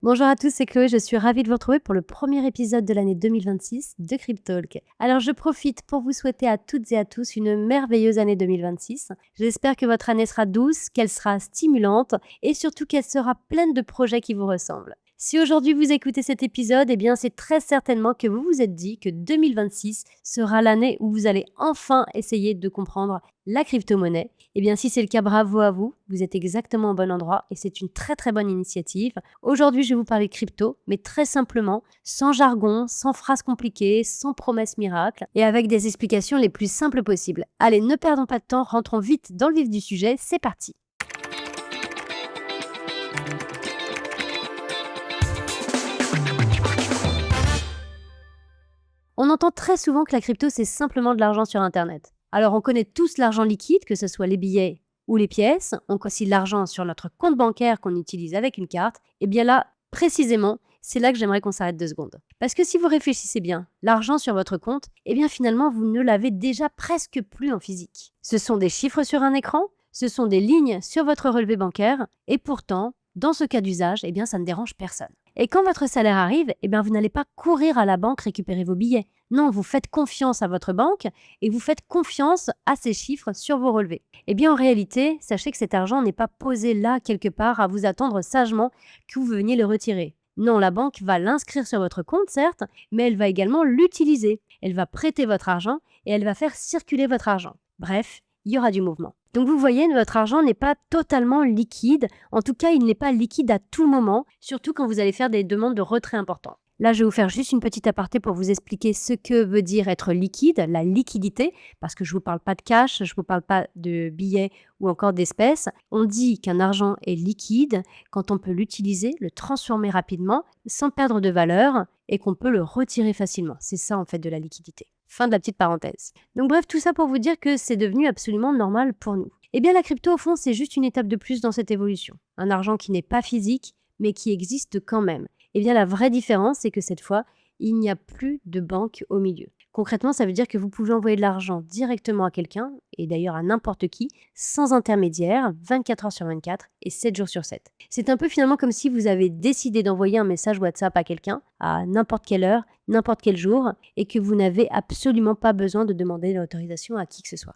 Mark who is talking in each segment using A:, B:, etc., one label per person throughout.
A: Bonjour à tous, c'est Chloé, je suis ravie de vous retrouver pour le premier épisode de l'année 2026 de Cryptalk. Alors je profite pour vous souhaiter à toutes et à tous une merveilleuse année 2026. J'espère que votre année sera douce, qu'elle sera stimulante et surtout qu'elle sera pleine de projets qui vous ressemblent. Si aujourd'hui vous écoutez cet épisode, c'est très certainement que vous vous êtes dit que 2026 sera l'année où vous allez enfin essayer de comprendre la crypto-monnaie. Si c'est le cas, bravo à vous, vous êtes exactement au bon endroit et c'est une très très bonne initiative. Aujourd'hui, je vais vous parler crypto, mais très simplement, sans jargon, sans phrases compliquées, sans promesses miracles et avec des explications les plus simples possibles. Allez, ne perdons pas de temps, rentrons vite dans le vif du sujet, c'est parti. On entend très souvent que la crypto, c'est simplement de l'argent sur Internet. Alors, on connaît tous l'argent liquide, que ce soit les billets ou les pièces. On connaît aussi l'argent sur notre compte bancaire qu'on utilise avec une carte. Et bien là, précisément, c'est là que j'aimerais qu'on s'arrête 2 secondes. Parce que si vous réfléchissez bien, l'argent sur votre compte, finalement, vous ne l'avez déjà presque plus en physique. Ce sont des chiffres sur un écran, ce sont des lignes sur votre relevé bancaire, et pourtant, dans ce cas d'usage, ça ne dérange personne. Et quand votre salaire arrive, vous n'allez pas courir à la banque récupérer vos billets. Non, vous faites confiance à votre banque et vous faites confiance à ces chiffres sur vos relevés. En réalité, sachez que cet argent n'est pas posé là quelque part à vous attendre sagement que vous veniez le retirer. Non, la banque va l'inscrire sur votre compte, certes, mais elle va également l'utiliser. Elle va prêter votre argent et elle va faire circuler votre argent. Bref, il y aura du mouvement. Donc vous voyez, votre argent n'est pas totalement liquide. En tout cas, il n'est pas liquide à tout moment, surtout quand vous allez faire des demandes de retrait importantes. Là, je vais vous faire juste une petite aparté pour vous expliquer ce que veut dire être liquide, la liquidité, parce que je ne vous parle pas de cash, je ne vous parle pas de billets ou encore d'espèces. On dit qu'un argent est liquide quand on peut l'utiliser, le transformer rapidement, sans perdre de valeur, et qu'on peut le retirer facilement. C'est ça en fait de la liquidité. Fin de la petite parenthèse. Donc bref, tout ça pour vous dire que c'est devenu absolument normal pour nous. La crypto, au fond, c'est juste une étape de plus dans cette évolution. Un argent qui n'est pas physique, mais qui existe quand même. La vraie différence, c'est que cette fois, il n'y a plus de banque au milieu. Concrètement, ça veut dire que vous pouvez envoyer de l'argent directement à quelqu'un, et d'ailleurs à n'importe qui, sans intermédiaire, 24 heures sur 24 et 7 jours sur 7. C'est un peu finalement comme si vous avez décidé d'envoyer un message WhatsApp à quelqu'un, à n'importe quelle heure, n'importe quel jour, et que vous n'avez absolument pas besoin de demander l'autorisation à qui que ce soit.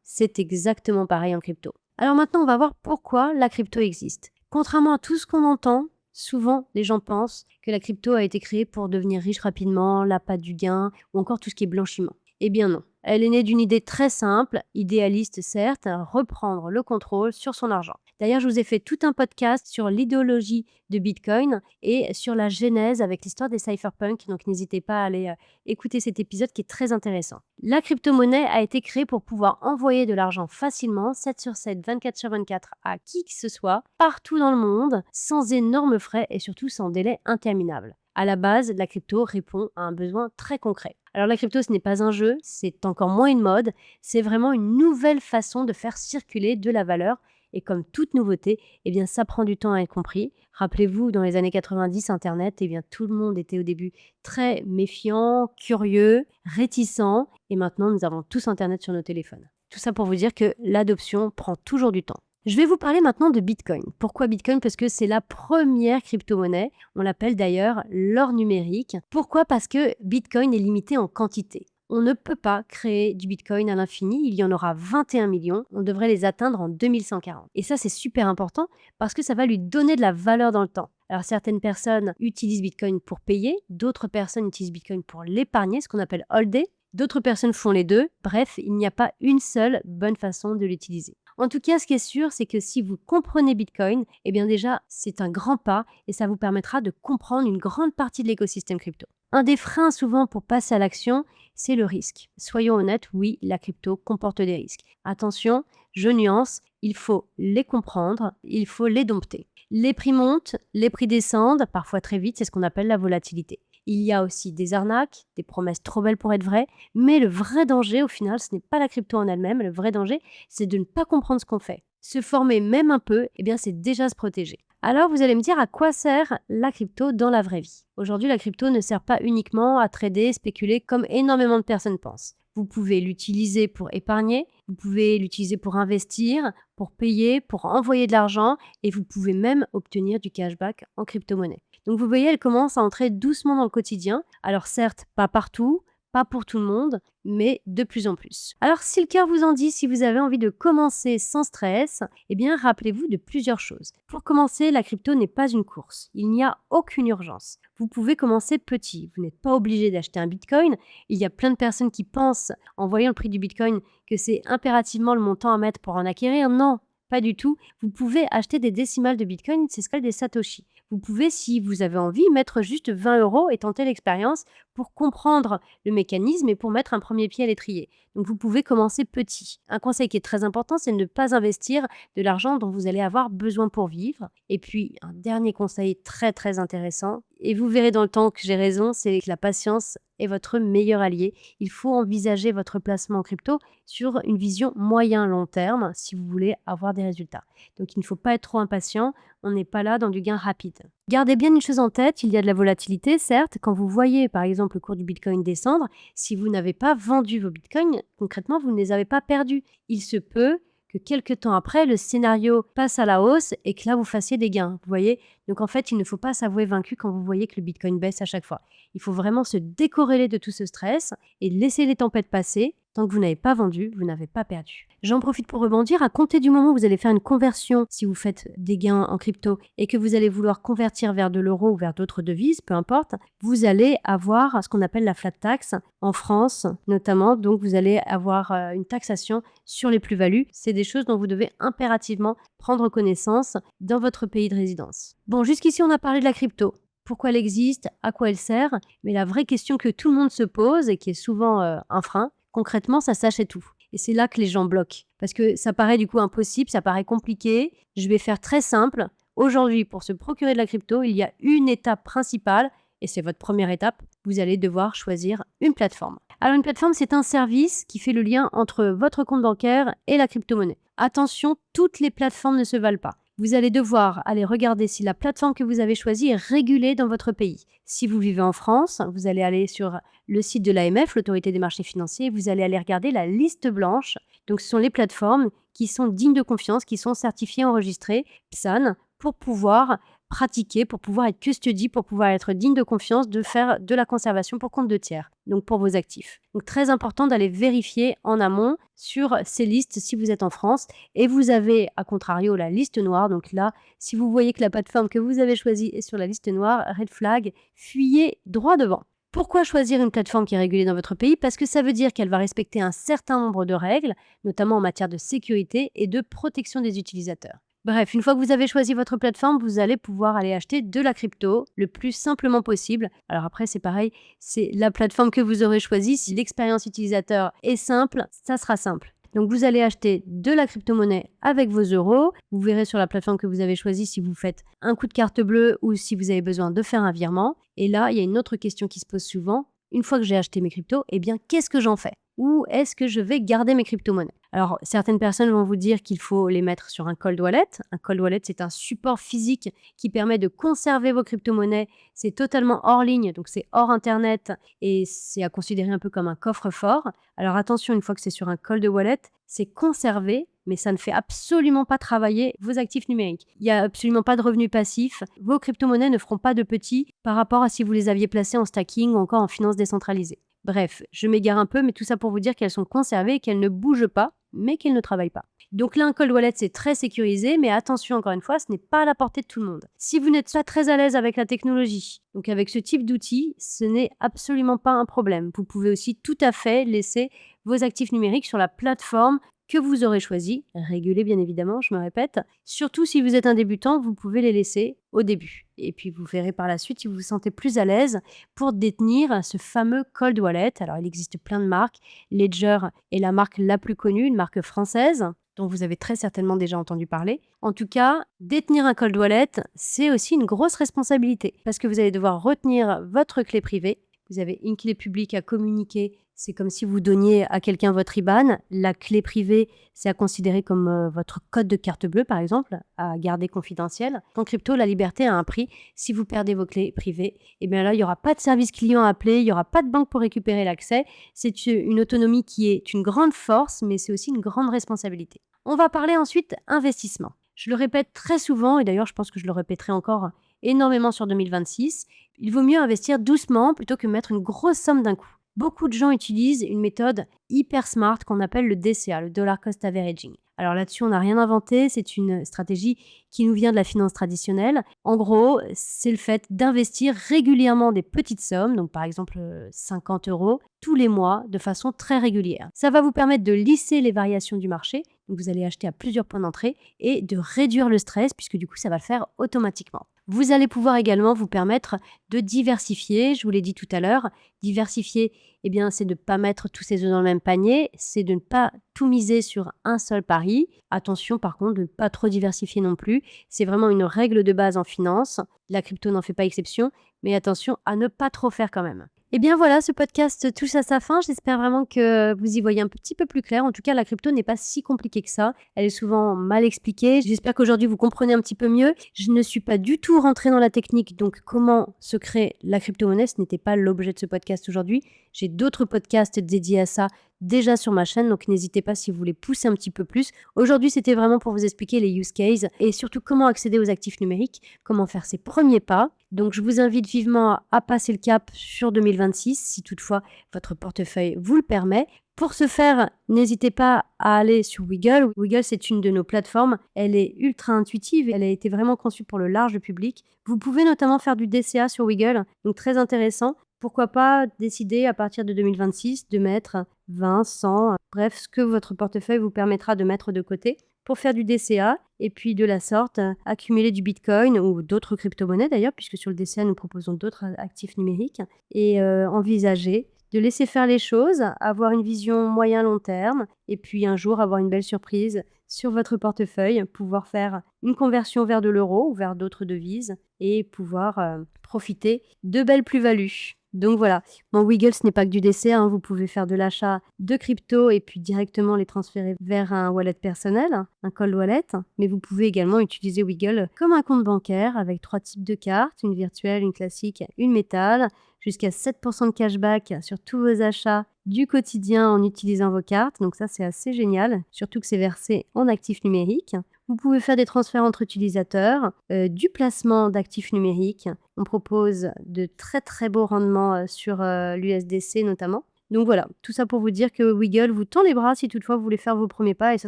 A: C'est exactement pareil en crypto. Alors maintenant, on va voir pourquoi la crypto existe. Contrairement à tout ce qu'on entend, souvent, les gens pensent que la crypto a été créée pour devenir riche rapidement, l'appât du gain ou encore tout ce qui est blanchiment. Non. Elle est née d'une idée très simple, idéaliste certes, reprendre le contrôle sur son argent. D'ailleurs, je vous ai fait tout un podcast sur l'idéologie de Bitcoin et sur la genèse avec l'histoire des cypherpunks, donc n'hésitez pas à aller écouter cet épisode qui est très intéressant. La crypto-monnaie a été créée pour pouvoir envoyer de l'argent facilement, 7 sur 7, 24 sur 24, à qui que ce soit, partout dans le monde, sans énormes frais et surtout sans délai interminable. À la base, la crypto répond à un besoin très concret. Alors la crypto, ce n'est pas un jeu, c'est encore moins une mode, c'est vraiment une nouvelle façon de faire circuler de la valeur. Et comme toute nouveauté, ça prend du temps à être compris. Rappelez-vous, dans les années 90, Internet, tout le monde était au début très méfiant, curieux, réticent. Et maintenant, nous avons tous Internet sur nos téléphones. Tout ça pour vous dire que l'adoption prend toujours du temps. Je vais vous parler maintenant de Bitcoin. Pourquoi Bitcoin? Parce que c'est la première crypto-monnaie. On l'appelle d'ailleurs l'or numérique. Pourquoi? Parce que Bitcoin est limité en quantité. On ne peut pas créer du Bitcoin à l'infini. Il y en aura 21 millions. On devrait les atteindre en 2140. Et ça, c'est super important parce que ça va lui donner de la valeur dans le temps. Alors, certaines personnes utilisent Bitcoin pour payer. D'autres personnes utilisent Bitcoin pour l'épargner, ce qu'on appelle holder. D'autres personnes font les deux. Bref, il n'y a pas une seule bonne façon de l'utiliser. En tout cas, ce qui est sûr, c'est que si vous comprenez Bitcoin, déjà, c'est un grand pas et ça vous permettra de comprendre une grande partie de l'écosystème crypto. Un des freins souvent pour passer à l'action, c'est le risque. Soyons honnêtes, oui, la crypto comporte des risques. Attention, je nuance, il faut les comprendre, il faut les dompter. Les prix montent, les prix descendent, parfois très vite, c'est ce qu'on appelle la volatilité. Il y a aussi des arnaques, des promesses trop belles pour être vraies, mais le vrai danger, au final, ce n'est pas la crypto en elle-même. Le vrai danger, c'est de ne pas comprendre ce qu'on fait. Se former même un peu, c'est déjà se protéger. Alors, vous allez me dire à quoi sert la crypto dans la vraie vie. Aujourd'hui, la crypto ne sert pas uniquement à trader, spéculer comme énormément de personnes pensent. Vous pouvez l'utiliser pour épargner, vous pouvez l'utiliser pour investir, pour payer, pour envoyer de l'argent et vous pouvez même obtenir du cashback en crypto-monnaie. Donc vous voyez, elle commence à entrer doucement dans le quotidien. Alors certes, pas partout, pas pour tout le monde, mais de plus en plus. Alors si le cœur vous en dit, si vous avez envie de commencer sans stress, eh bien rappelez-vous de plusieurs choses. Pour commencer, la crypto n'est pas une course. Il n'y a aucune urgence. Vous pouvez commencer petit. Vous n'êtes pas obligé d'acheter un bitcoin. Il y a plein de personnes qui pensent, en voyant le prix du bitcoin, que c'est impérativement le montant à mettre pour en acquérir. Non, pas du tout. Vous pouvez acheter des décimales de bitcoin, c'est ce qu'on appelle des satoshi. Vous pouvez, si vous avez envie, mettre juste 20 € et tenter l'expérience pour comprendre le mécanisme et pour mettre un premier pied à l'étrier. Donc vous pouvez commencer petit. Un conseil qui est très important, c'est de ne pas investir de l'argent dont vous allez avoir besoin pour vivre. Et puis un dernier conseil très très intéressant, et vous verrez dans le temps que j'ai raison, c'est que la patience est votre meilleur allié. Il faut envisager votre placement en crypto sur une vision moyen-long terme si vous voulez avoir des résultats. Donc il ne faut pas être trop impatient, on n'est pas là dans du gain rapide. Gardez bien une chose en tête, il y a de la volatilité, certes. Quand vous voyez par exemple le cours du bitcoin descendre, si vous n'avez pas vendu vos bitcoins, concrètement vous ne les avez pas perdus. Il se peut que quelques temps après, le scénario passe à la hausse et que là, vous fassiez des gains. Vous voyez? Donc en fait, il ne faut pas s'avouer vaincu quand vous voyez que le bitcoin baisse à chaque fois. Il faut vraiment se décorréler de tout ce stress et laisser les tempêtes passer. Tant que vous n'avez pas vendu, vous n'avez pas perdu. J'en profite pour rebondir. À compter du moment où vous allez faire une conversion, si vous faites des gains en crypto et que vous allez vouloir convertir vers de l'euro ou vers d'autres devises, peu importe, vous allez avoir ce qu'on appelle la flat tax en France notamment. Donc vous allez avoir une taxation sur les plus-values. C'est des choses dont vous devez impérativement prendre connaissance dans votre pays de résidence. Bon, jusqu'ici on a parlé de la crypto. Pourquoi elle existe, à quoi elle sert, mais la vraie question que tout le monde se pose et qui est souvent un frein, concrètement, ça s'achète où? Et c'est là que les gens bloquent. Parce que ça paraît du coup impossible, ça paraît compliqué. Je vais faire très simple. Aujourd'hui, pour se procurer de la crypto, il y a une étape principale, et c'est votre première étape. Vous allez devoir choisir une plateforme. Alors une plateforme, c'est un service qui fait le lien entre votre compte bancaire et la crypto-monnaie. Attention, toutes les plateformes ne se valent pas. Vous allez devoir aller regarder si la plateforme que vous avez choisie est régulée dans votre pays. Si vous vivez en France, vous allez aller sur le site de l'AMF, l'Autorité des marchés financiers, vous allez aller regarder la liste blanche. Donc ce sont les plateformes qui sont dignes de confiance, qui sont certifiées, enregistrées, PSAN, pour pouvoir pratiquer, pour pouvoir être custody, pour pouvoir être digne de confiance, de faire de la conservation pour compte de tiers, donc pour vos actifs. Donc très important d'aller vérifier en amont sur ces listes si vous êtes en France. Et vous avez, à contrario, la liste noire. Donc là, si vous voyez que la plateforme que vous avez choisie est sur la liste noire, red flag, fuyez droit devant. Pourquoi choisir une plateforme qui est régulée dans votre pays? Parce que ça veut dire qu'elle va respecter un certain nombre de règles, notamment en matière de sécurité et de protection des utilisateurs. Bref, une fois que vous avez choisi votre plateforme, vous allez pouvoir aller acheter de la crypto le plus simplement possible. Alors après, c'est pareil, c'est la plateforme que vous aurez choisie. Si l'expérience utilisateur est simple, ça sera simple. Donc vous allez acheter de la crypto-monnaie avec vos euros. Vous verrez sur la plateforme que vous avez choisie si vous faites un coup de carte bleue ou si vous avez besoin de faire un virement. Et là, il y a une autre question qui se pose souvent. Une fois que j'ai acheté mes cryptos, eh bien, qu'est-ce que j'en fais? Où est-ce que je vais garder mes crypto-monnaies? Alors, certaines personnes vont vous dire qu'il faut les mettre sur un cold wallet. Un cold wallet, c'est un support physique qui permet de conserver vos crypto-monnaies. C'est totalement hors ligne, donc c'est hors Internet et c'est à considérer un peu comme un coffre-fort. Alors attention, une fois que c'est sur un cold wallet, c'est conservé, mais ça ne fait absolument pas travailler vos actifs numériques. Il n'y a absolument pas de revenus passifs. Vos crypto-monnaies ne feront pas de petits par rapport à si vous les aviez placées en stacking ou encore en finance décentralisée. Bref, je m'égare un peu, mais tout ça pour vous dire qu'elles sont conservées et qu'elles ne bougent pas, mais qu'elles ne travaillent pas. Donc là, un cold wallet, c'est très sécurisé, mais attention, encore une fois, ce n'est pas à la portée de tout le monde. Si vous n'êtes pas très à l'aise avec la technologie, donc avec ce type d'outils, ce n'est absolument pas un problème. Vous pouvez aussi tout à fait laisser vos actifs numériques sur la plateforme que vous aurez choisi, régulé bien évidemment, je me répète. Surtout si vous êtes un débutant, vous pouvez les laisser au début. Et puis vous verrez par la suite si vous vous sentez plus à l'aise pour détenir ce fameux cold wallet. Alors il existe plein de marques. Ledger est la marque la plus connue, une marque française dont vous avez très certainement déjà entendu parler. En tout cas, détenir un cold wallet, c'est aussi une grosse responsabilité parce que vous allez devoir retenir votre clé privée. Vous avez une clé publique à communiquer C'est comme si vous donniez à quelqu'un votre IBAN. La clé privée, c'est à considérer comme votre code de carte bleue, par exemple, à garder confidentiel. En crypto, la liberté a un prix. Si vous perdez vos clés privées, eh bien là, il n'y aura pas de service client à appeler, il n'y aura pas de banque pour récupérer l'accès. C'est une autonomie qui est une grande force, mais c'est aussi une grande responsabilité. On va parler ensuite investissement. Je le répète très souvent, et d'ailleurs, je pense que je le répéterai encore énormément sur 2026. Il vaut mieux investir doucement plutôt que mettre une grosse somme d'un coup. Beaucoup de gens utilisent une méthode hyper smart qu'on appelle le DCA, le Dollar Cost Averaging. Alors là-dessus, on n'a rien inventé, c'est une stratégie qui nous vient de la finance traditionnelle. En gros, c'est le fait d'investir régulièrement des petites sommes, donc par exemple 50 euros, tous les mois de façon très régulière. Ça va vous permettre de lisser les variations du marché, donc vous allez acheter à plusieurs points d'entrée, et de réduire le stress, puisque du coup, ça va le faire automatiquement. Vous allez pouvoir également vous permettre de diversifier, je vous l'ai dit tout à l'heure. Diversifier, eh bien, c'est de ne pas mettre tous ses œufs dans le même panier, c'est de ne pas tout miser sur un seul pari. Attention par contre de ne pas trop diversifier non plus. C'est vraiment une règle de base en finance. La crypto n'en fait pas exception, mais attention à ne pas trop faire quand même. Eh bien voilà, ce podcast touche à sa fin. J'espère vraiment que vous y voyez un petit peu plus clair. En tout cas, la crypto n'est pas si compliquée que ça. Elle est souvent mal expliquée. J'espère qu'aujourd'hui, vous comprenez un petit peu mieux. Je ne suis pas du tout rentrée dans la technique, donc comment se crée la crypto-monnaie, ce n'était pas l'objet de ce podcast aujourd'hui. J'ai d'autres podcasts dédiés à ça déjà sur ma chaîne, donc n'hésitez pas si vous voulez pousser un petit peu plus. Aujourd'hui, c'était vraiment pour vous expliquer les use cases et surtout comment accéder aux actifs numériques, comment faire ses premiers pas. Donc je vous invite vivement à passer le cap sur 2026, si toutefois votre portefeuille vous le permet. Pour ce faire, n'hésitez pas à aller sur Wiggle. Wiggle, c'est une de nos plateformes. Elle est ultra intuitive. Elle a été vraiment conçue pour le large public. Vous pouvez notamment faire du DCA sur Wiggle, donc très intéressant. Pourquoi pas décider à partir de 2026 de mettre 20, 100, bref, ce que votre portefeuille vous permettra de mettre de côté pour faire du DCA et puis de la sorte accumuler du Bitcoin ou d'autres crypto-monnaies d'ailleurs, puisque sur le DCA, nous proposons d'autres actifs numériques et envisager de laisser faire les choses, avoir une vision moyen-long terme et puis un jour avoir une belle surprise sur votre portefeuille, pouvoir faire une conversion vers de l'euro ou vers d'autres devises et pouvoir profiter de belles plus-values. Donc voilà, Wiggle, ce n'est pas que du DCA, hein. Vous pouvez faire de l'achat de crypto et puis directement les transférer vers un wallet personnel, un cold wallet. Mais vous pouvez également utiliser Wiggle comme un compte bancaire avec 3 types de cartes, une virtuelle, une classique, une métal, jusqu'à 7% de cashback sur tous vos achats du quotidien en utilisant vos cartes. Donc ça, c'est assez génial, surtout que c'est versé en actifs numériques. Vous pouvez faire des transferts entre utilisateurs, du placement d'actifs numériques. On propose de très très beaux rendements sur l'USDC notamment. Donc voilà, tout ça pour vous dire que Wiggle vous tend les bras si toutefois vous voulez faire vos premiers pas et ce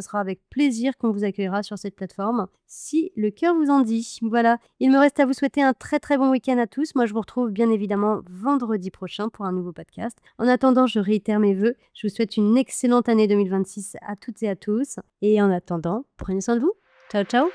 A: sera avec plaisir qu'on vous accueillera sur cette plateforme si le cœur vous en dit. Voilà, il me reste à vous souhaiter un très très bon week-end à tous. Moi je vous retrouve bien évidemment vendredi prochain pour un nouveau podcast. En attendant, je réitère mes vœux. Je vous souhaite une excellente année 2026 à toutes et à tous. Et en attendant, prenez soin de vous. Ciao ciao.